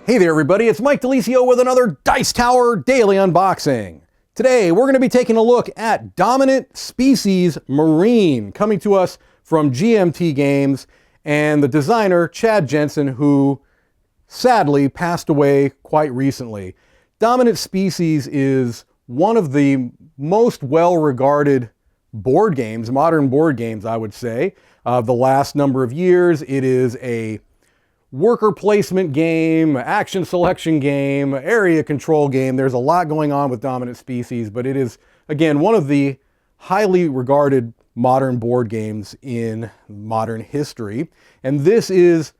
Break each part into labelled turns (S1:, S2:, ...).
S1: Hey there everybody, it's Mike DeLisio with another Dice Tower Daily Unboxing. Today we're going to be taking a look at Dominant Species Marine, coming to us from GMT Games, and the designer Chad Jensen, who sadly passed away quite recently. Dominant Species is one of the most well-regarded board games, modern board games I would say, of the last number of years. It is a worker placement game, action selection game, area control game. There's a lot going on with Dominant Species, but it is, again, one of the highly regarded modern board games in modern history. And this is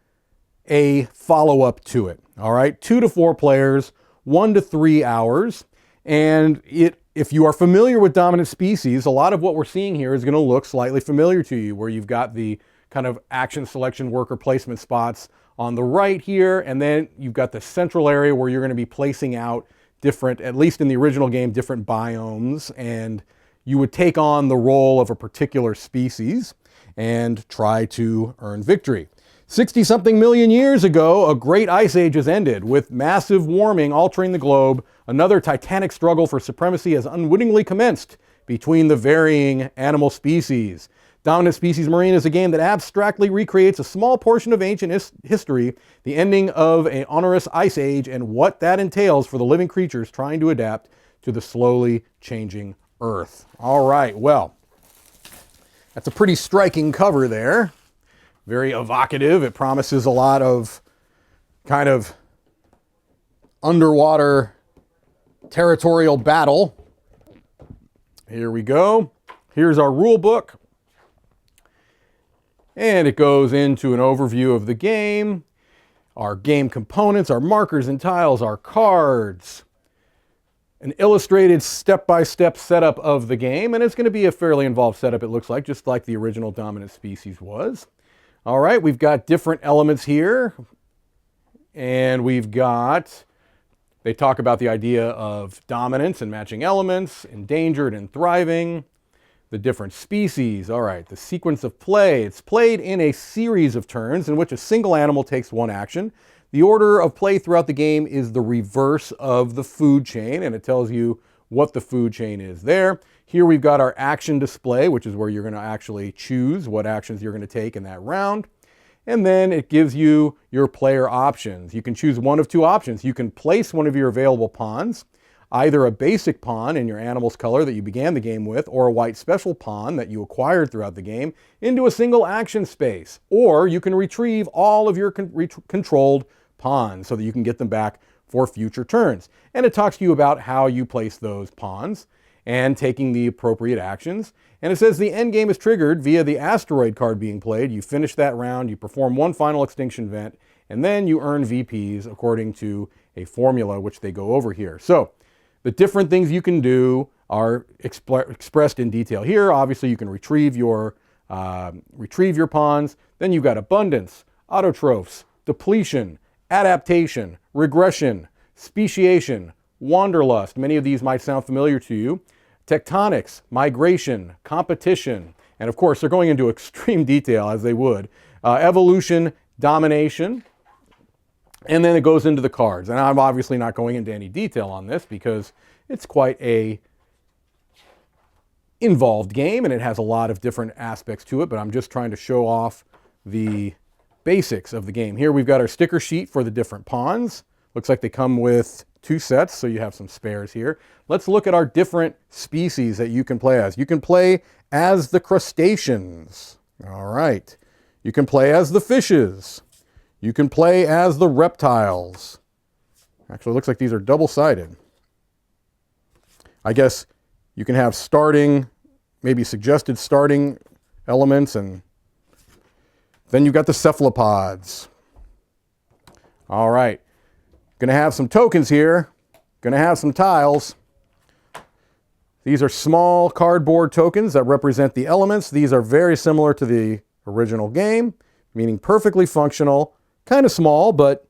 S1: a follow-up to it, all right? 2 to 4 players, 1 to 3 hours. And if you are familiar with Dominant Species, a lot of what we're seeing here is going to look slightly familiar to you, where you've got the kind of action selection worker placement spots on the right here, and then you've got the central area where you're going to be placing out different, at least in the original game, different biomes, and you would take on the role of a particular species and try to earn victory. 60-something million years ago, a great ice age has ended, with massive warming altering the globe. Another titanic struggle for supremacy has unwittingly commenced between the varying animal species. Dominant Species Marine is a game that abstractly recreates a small portion of ancient history, the ending of an onerous ice age, and what that entails for the living creatures trying to adapt to the slowly changing Earth. All right, well, that's a pretty striking cover there. Very evocative. It promises a lot of kind of underwater territorial battle. Here we go. Here's our rule book. And it goes into an overview of the game, our game components, our markers and tiles, our cards, an illustrated step-by-step setup of the game, and it's going to be a fairly involved setup, it looks like, just like the original Dominant Species was. All right, we've got different elements here, and we've got, they talk about the idea of dominance and matching elements, endangered and thriving. The different species. All right, the sequence of play. It's played in a series of turns in which a single animal takes one action. The order of play throughout the game is the reverse of the food chain, and it tells you what the food chain is there. Here we've got our action display, which is where you're going to actually choose what actions you're going to take in that round. And then it gives you your player options. You can choose one of two options. You can place one of your available pawns, either a basic pawn in your animal's color that you began the game with, or a white special pawn that you acquired throughout the game, into a single action space. Or you can retrieve all of your controlled pawns so that you can get them back for future turns. And it talks to you about how you place those pawns and taking the appropriate actions. And it says the end game is triggered via the asteroid card being played. You finish that round, you perform one final extinction event, and then you earn VPs according to a formula which they go over here. So the different things you can do are expressed in detail here. Obviously, you can retrieve your pawns. Then you've got abundance, autotrophs, depletion, adaptation, regression, speciation, wanderlust. Many of these might sound familiar to you. Tectonics, migration, competition, and of course, they're going into extreme detail, as they would. Evolution, domination. And then it goes into the cards. And I'm obviously not going into any detail on this because it's quite a involved game and it has a lot of different aspects to it, but I'm just trying to show off the basics of the game. Here we've got our sticker sheet for the different pawns. Looks like they come with 2 sets, so you have some spares here. Let's look at our different species that you can play as. You can play as the crustaceans. All right. You can play as the fishes. You can play as the reptiles. Actually, it looks like these are double-sided. I guess you can have starting, maybe suggested starting elements, and then you've got the cephalopods. All right. Going to have some tokens here. Going to have some tiles. These are small cardboard tokens that represent the elements. These are very similar to the original game, meaning perfectly functional. Kind of small, but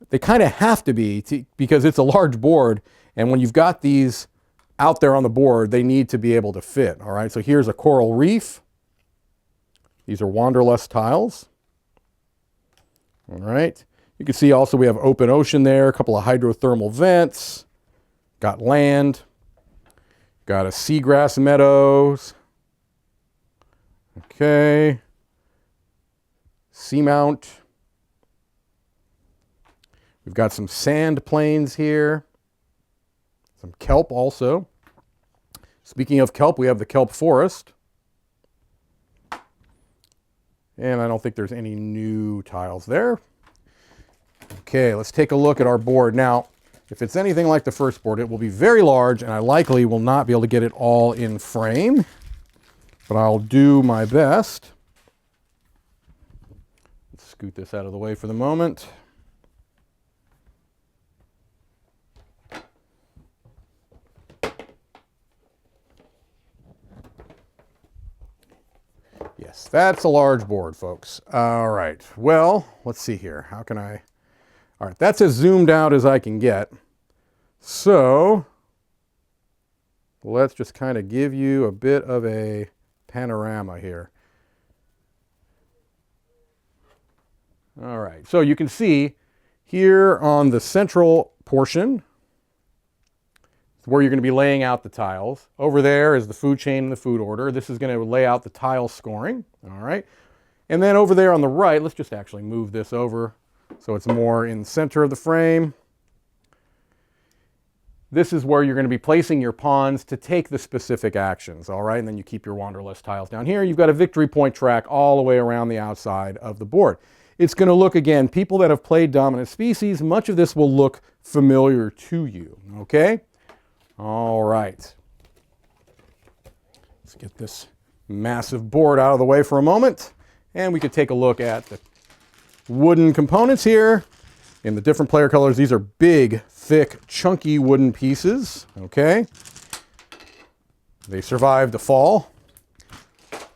S1: they kind of have to be because it's a large board, and when you've got these out there on the board, they need to be able to fit. All right, so here's a coral reef. These are wanderlust tiles. All right, You can see also we have open ocean there, a couple of hydrothermal vents, got land, got a seagrass meadows, okay, seamount. We've got some sand plains here, some kelp also. Speaking of kelp, we have the kelp forest. And I don't think there's any new tiles there. Okay, let's take a look at our board. Now, if it's anything like the first board, it will be very large, and I likely will not be able to get it all in frame, but I'll do my best. Let's scoot this out of the way for the moment. Yes, that's a large board, folks. All right, well, let's see here. How can I... All right, that's as zoomed out as I can get. So let's just kind of give you a bit of a panorama here. All right, so you can see here on the central portion where you're going to be laying out the tiles. Over there is the food chain and the food order. This is going to lay out the tile scoring. All right. And then over there on the right, let's just actually move this over so it's more in the center of the frame. This is where you're going to be placing your pawns to take the specific actions. All right. And then you keep your wanderlust tiles down here. You've got a victory point track all the way around the outside of the board. It's going to look, again, people that have played Dominant Species, much of this will look familiar to you. Okay. All right, let's get this massive board out of the way for a moment, and we could take a look at the wooden components here in the different player colors. These are big, thick, chunky wooden pieces, okay? They survived the fall.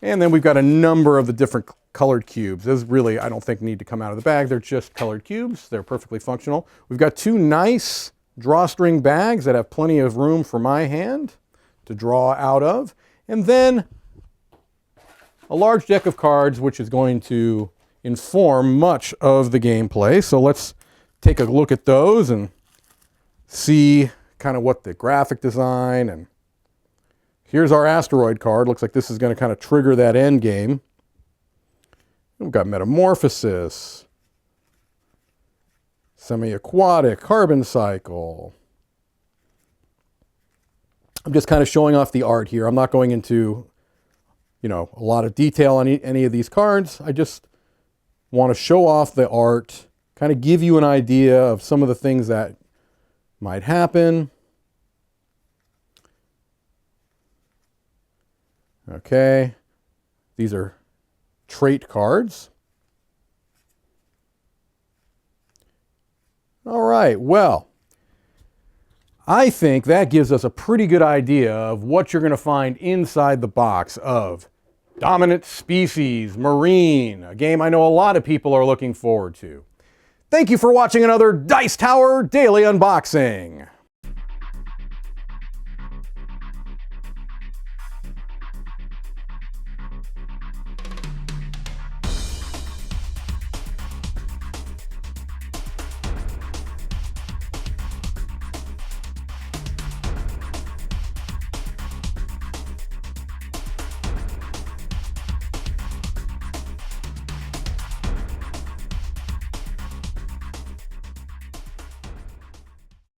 S1: And then we've got a number of the different colored cubes. Those really, I don't think, need to come out of the bag. They're just colored cubes. They're perfectly functional. We've got two nice drawstring bags that have plenty of room for my hand to draw out of. And then a large deck of cards, which is going to inform much of the gameplay. So let's take a look at those and see kind of what the graphic design. And here's our asteroid card. Looks like this is going to kind of trigger that end game. We've got Metamorphosis, Semi-aquatic, Carbon Cycle. I'm just kind of showing off the art here. I'm not going into, a lot of detail on any of these cards. I just want to show off the art, kind of give you an idea of some of the things that might happen. Okay, these are trait cards. All right, well, I think that gives us a pretty good idea of what you're going to find inside the box of Dominant Species Marine, a game I know a lot of people are looking forward to. Thank you for watching another Dice Tower Daily Unboxing.